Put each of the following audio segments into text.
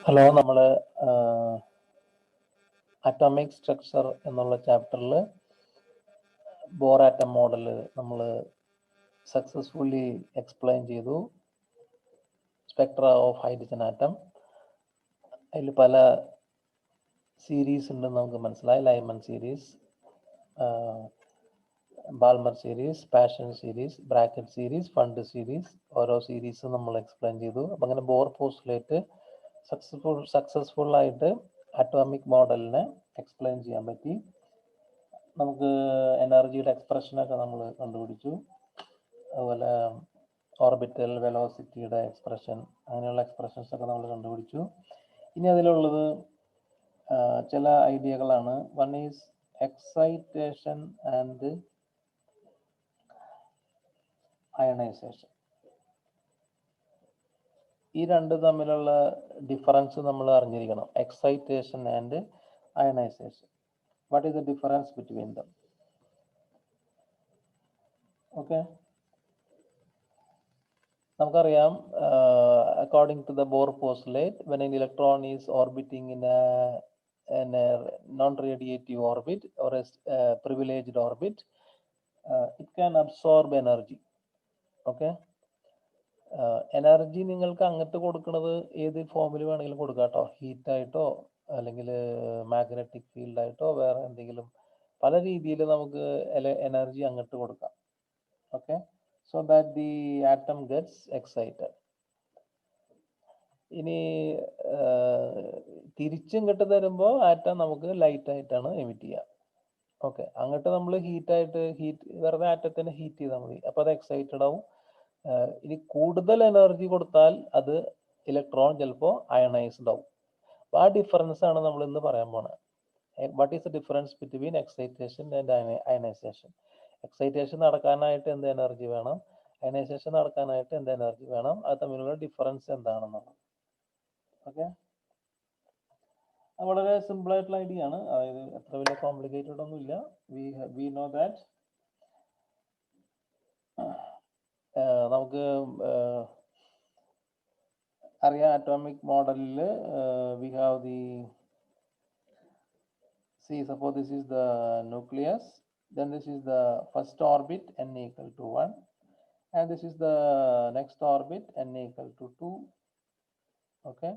Hello, നമ്മൾ atomic structure എന്നുള്ള ചാപ്റ്ററിൽ ബോർ ആറ്റം മോഡൽ നമ്മൾ സക്സസ്ഫുള്ളി എക്സ്പ്ലെയിൻ ചെയ്തു. സ്പെക്ട്ര ഓഫ് ഹൈഡ്രജൻ ആറ്റം, അതിൽ പല സീരീസ് ഉണ്ടെന്ന് നമുക്ക് മനസ്സിലായി. Lyman series, Balmer series, Paschen series, Brackett series, Pfund series, ഓരോ സീരീസും നമ്മൾ എക്സ്പ്ലെയിൻ ചെയ്തു. അപ്പം അങ്ങനെ ബോർ പോസ്റ്റുലേറ്റ് സക്സസ്ഫുൾ ആയിട്ട് അറ്റോമിക് മോഡലിനെ എക്സ്പ്ലെയിൻ ചെയ്യാൻ പറ്റി. നമുക്ക് എനർജിയുടെ എക്സ്പ്രഷനൊക്കെ നമ്മൾ കണ്ടുപിടിച്ചു. അതുപോലെ ഓർബിറ്റൽ വെലോസിറ്റിയുടെ എക്സ്പ്രഷൻ, അങ്ങനെയുള്ള എക്സ്പ്രഷൻസ് ഒക്കെ നമ്മൾ കണ്ടുപിടിച്ചു. ഇനി അതിലുള്ളത് ചില ഐഡിയകളാണ്. One is excitation and ionisation. ഈ രണ്ട് തമ്മിലുള്ള ഡിഫറൻസ് നമ്മൾ അറിഞ്ഞിരിക്കണം. Excitation and ionisation. What is the difference between them? Okay, നമുക്കറിയാം, according to the Bohr postulate, when an electron is orbiting in a non-radiative orbit or a privileged orbit, it can absorb energy. Okay, energy നിങ്ങൾക്ക് അങ്ങോട്ട് കൊടുക്കുന്നത് ഏത് ഫോമിൽ വേണമെങ്കിലും കൊടുക്കാം കേട്ടോ. ഹീറ്റായിട്ടോ അല്ലെങ്കിൽ മാഗ്നറ്റിക് ഫീൽഡായിട്ടോ വേറെ എന്തെങ്കിലും പല രീതിയിൽ നമുക്ക് എനർജി അങ്ങോട്ട് കൊടുക്കാം. Okay, so that the atom gets excited. ഇനി തിരിച്ചിങ്ങോട്ട് തരുമ്പോൾ ആറ്റം നമുക്ക് ലൈറ്റ് ആയിട്ടാണ് എമിറ്റ് ചെയ്യുക. ഓക്കെ, അങ്ങോട്ട് നമ്മൾ ഹീറ്റ് വെറുതെ ആറ്റത്തിന് ഹീറ്റ് ചെയ്താൽ മതി, അപ്പോൾ അത് എക്സൈറ്റഡ് ആവും. ഇനി കൂടുതൽ എനർജി കൊടുത്താൽ അത് ഇലക്ട്രോൺ ചിലപ്പോൾ അയണൈസ്ഡ് ആവും. അപ്പോൾ ആ ഡിഫറൻസ് ആണ് നമ്മൾ ഇന്ന് പറയാൻ പോണത്. What is the difference between excitation and ionisation? Excitation നടക്കാനായിട്ട് എന്ത് എനർജി വേണം, അയണൈസേഷൻ നടക്കാനായിട്ട് എന്ത് എനർജി വേണം, അത് തമ്മിലുള്ള ഡിഫറൻസ് എന്താണെന്നുള്ളത്. ഓക്കെ, വളരെ സിമ്പിൾ ആയിട്ടുള്ള ഐഡിയ ആണ്. അതായത് അത്ര വലിയ കോംപ്ലിക്കേറ്റഡ് ഒന്നുമില്ല. We know that. നമുക്ക് അറിയാം, അറ്റോമിക് മോഡലിൽ we have the suppose this is the nucleus, then this is the first orbit, n equal to 1, and this is the next orbit, n equal to 2. Okay,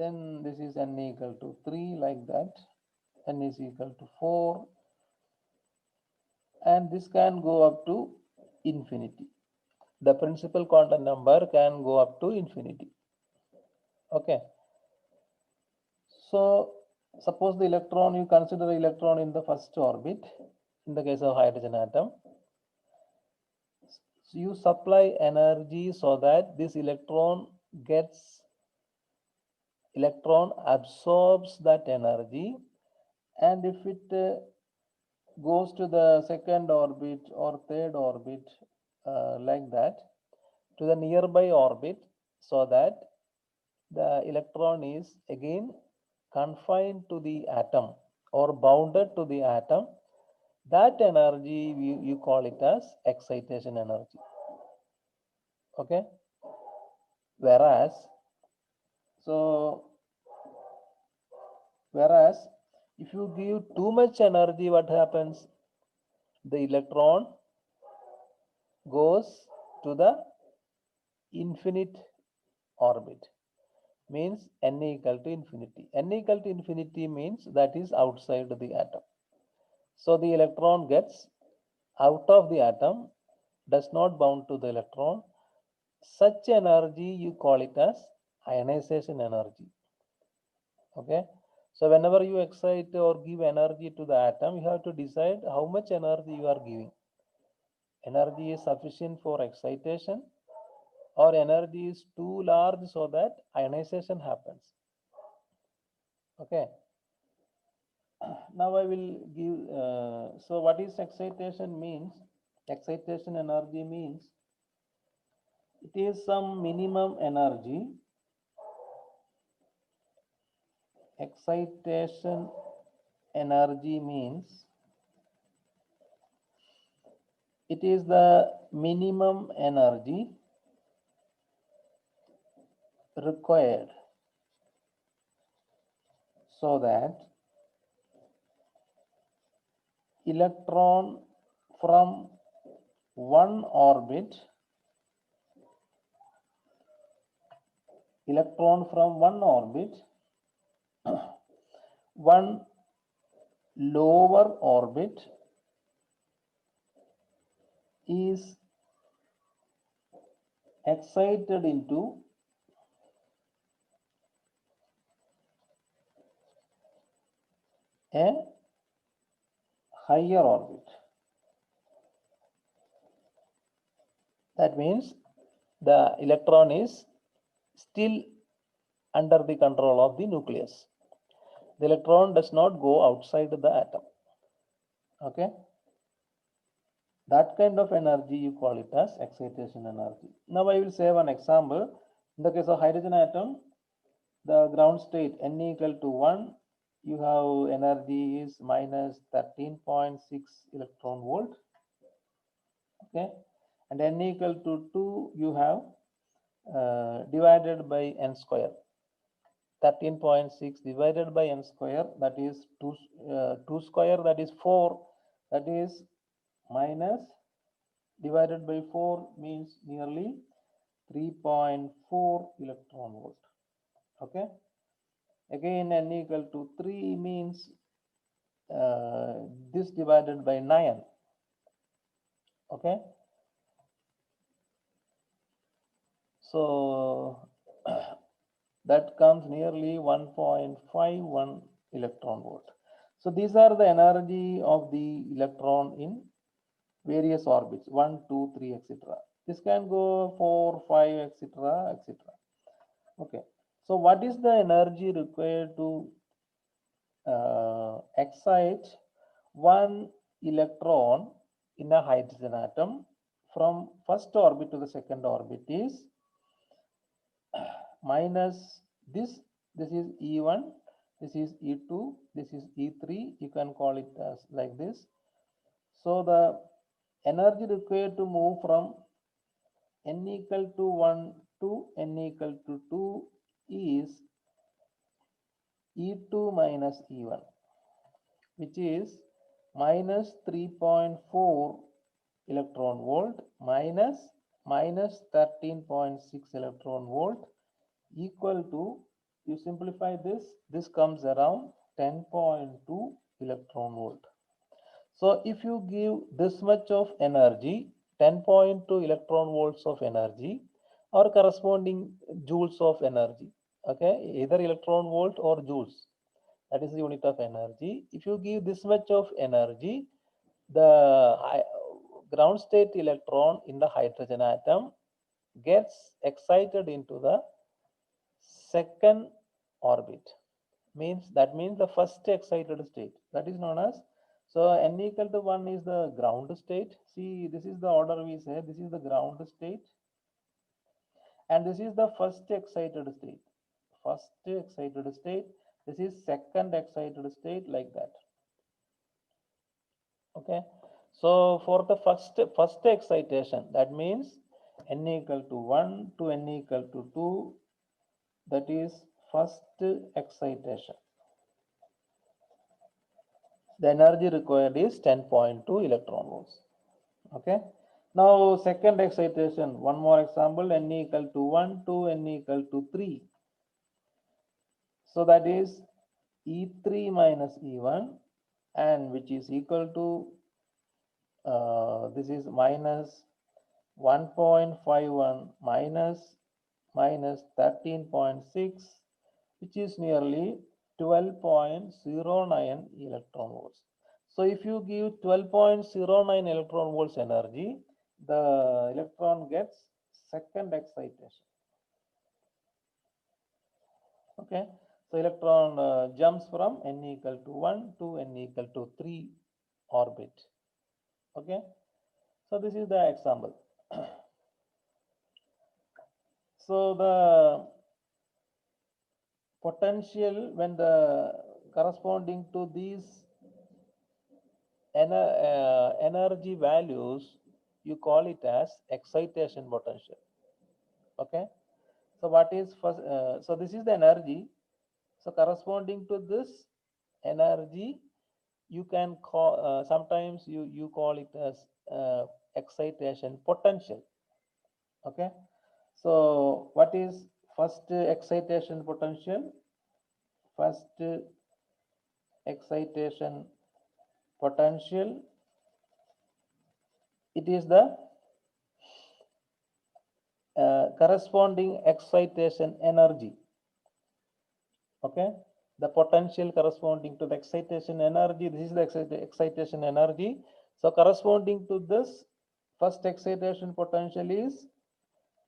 then this is n equal to 3, like that, n is equal to 4, and this can go up to infinity. The principal quantum number can go up to infinity. Okay, so suppose the electron, you consider the electron in the first orbit. In the case of hydrogen atom, so you supply energy so that this electron absorbs that energy, and if it goes to the second orbit or third orbit, like that, to the nearby orbit, so that the electron is again confined to the atom or bounded to the atom, that energy you call it as excitation energy. Okay, whereas if you give too much energy, what happens? The electron goes to the infinite orbit, means n equal to infinity. N equal to infinity means that is outside the atom. So the electron gets out of the atom, does not bound to the electron. Such energy you call it as ionization energy. Okay, so whenever you excite or give energy to the atom, you have to decide how much energy you are giving. Energy is sufficient for excitation, or energy is too large so that ionization happens. Okay, now I will give, so what is excitation means? Excitation energy means it is some minimum energy. Excitation energy means it is the minimum energy required so that electron from one orbit one lower orbit is excited into a higher orbit. That means the electron is still under the control of the nucleus. The electron does not go outside the atom. Okay. That kind of energy you call it as excitation energy. Now I will say one example. In the case of hydrogen atom, the ground state N equal to 1, you have energy is minus 13.6 electron volt. Okay. And N equal to 2, you have divided by n square. 13.6 divided by n square, that is 2 square, that is 4, that is minus divided by 4 means nearly 3.4 electron volt. Okay. Again n equal to 3 means this divided by 9. Okay. So that comes nearly 1.51 electron volt. So these are the energy of the electron in various orbits, 1, 2, 3, etc. This can go 4, 5, etc., etc. Okay. So what is the energy required to excite one electron in a hydrogen atom from first orbit to the second orbit is minus this is E1, this is E2, this is E3, you can call it as like this. So the energy required to move from n equal to 1 to n equal to 2 is E2 minus E1, which is minus 3.4 electron volt minus 13.6 electron volt equal to, you simplify this comes around 10.2 electron volt. So if you give this much of energy, 10.2 electron volts of energy or corresponding joules of energy, okay, either electron volt or joules, that is the unit of energy. If you give this much of energy, the ground state electron in the hydrogen atom gets excited into the second orbit. That means the first excited state, that is known as, so n equal to 1 is the ground state. See, this is the order we say, this is the ground state and this is the first excited state. This is second excited state, like that. Okay. So for the first excitation, that means n equal to 1 to n equal to 2, that is first excitation. The energy required is 10.2 electron volts. Okay. Now second excitation, one more example, n equal to 1 to n equal to 3. So that is E3 minus E1, and which is equal to this is minus 1.51 minus 13.6, which is nearly 12.09 electron volts. So if you give 12.09 electron volts energy, the electron gets second excitation. Okay. So electron jumps from n equal to 1 to n equal to 3 orbit. Okay. So this is the example. So the potential when the corresponding to these energy values, you call it as excitation potential. Okay. So what is first? So this is the energy. So corresponding to this energy, you can call, sometimes you call it as excitation potential. Okay. So what is first excitation potential? First excitation potential, it is the corresponding excitation energy. Okay, the potential corresponding to the excitation energy, this is the excitation energy. So corresponding to this, first excitation potential is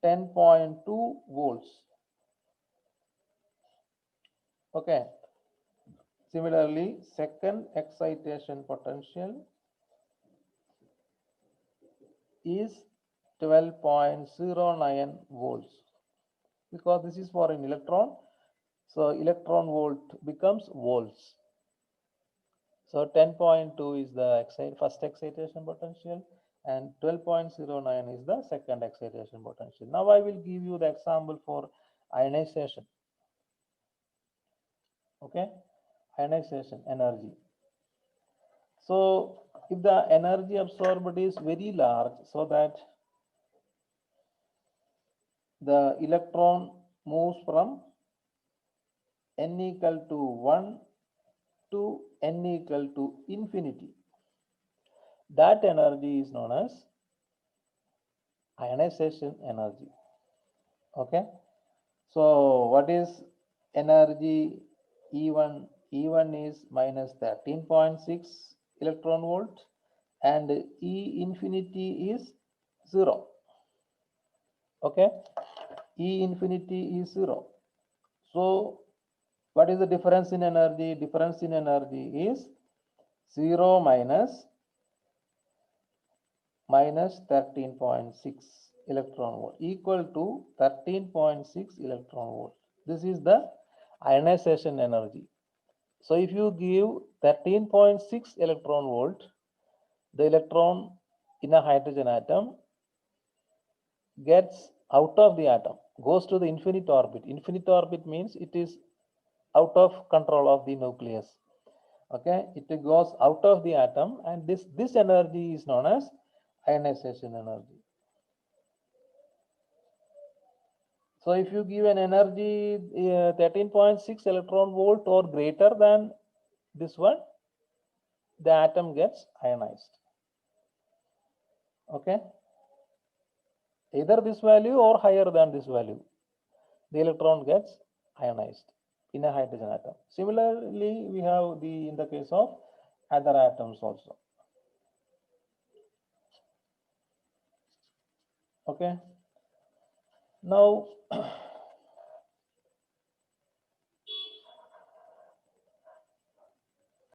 10.2 volts. Okay, similarly second excitation potential is 12.09 volts, because this is for an electron. So electron volt becomes volts. So 10.2 is the first excitation potential and 12.09 is the second excitation potential. Now I will give you the example for ionization. Okay, ionization energy. So if the energy absorbed is very large, so that the electron moves from n equal to 1 to n equal to infinity, that energy is known as ionization energy. Okay, so what is energy E1? E1 is minus 13.6 electron volt and E infinity is 0. Okay, E infinity is 0. So what is the difference in energy? Difference in energy is 0 minus 13.6 electron volt equal to 13.6 electron volt. This is the ionization energy. So if you give 13.6 electron volt, the electron in a hydrogen atom gets out of the atom, goes to the infinite orbit. Infinite orbit means it is out of control of the nucleus. Okay, it goes out of the atom, and this energy is known as ionization energy. So if you give an energy 13.6 electron volt or greater than this one, the atom gets ionized. Okay, either this value or higher than this value, the electron gets ionized in a hydrogen atom. Similarly, we have in the case of other atoms also. Okay, now